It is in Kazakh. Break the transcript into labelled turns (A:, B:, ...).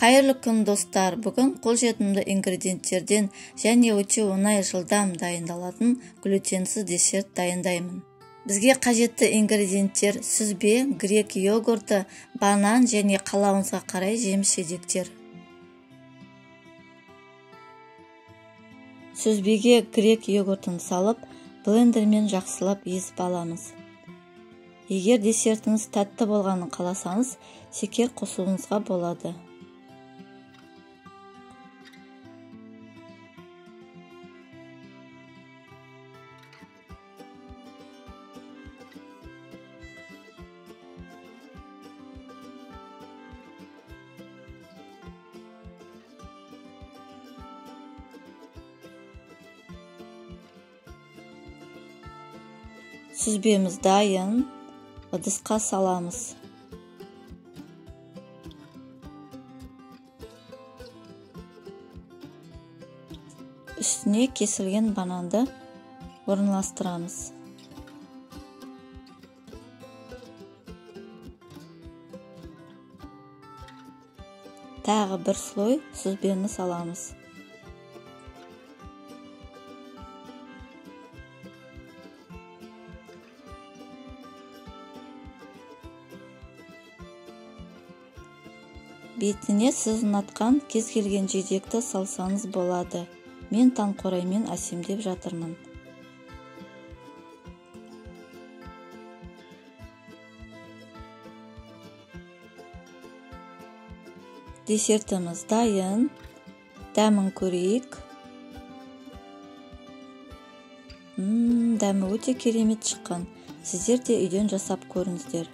A: Қайырлы күн достар, бүгін қолжетімді ингредиенттерден және өте оңай жылдам дайындалатын глютенсіз десерт дайындаймын. Бізге қажетті ингредиенттер сүзбе, грек йогурты, банан және қалауыңызға қарай жеміс-жидектер. Сүзбеге грек йогуртын салып, блендермен жақсылап езіп аламыз. Егер десертіңіз тәтті болғанын қаласаңыз, шекер қосуыңызға болады. Сүзбеміз дайын, ыдысқа саламыз. Үстіне кесілген бананды орналастырамыз. Тағы бір слой сүзбені саламыз. Бетіне сіз ұнатқан кез келген жидекті салсаңыз болады. Мен таңқураймен әсемдеп жатырмын. Десертіміз дайын. Дәмін көрейік. Дәмі өте керемет шыққан. Сіздер де үйден жасап көріңіздер.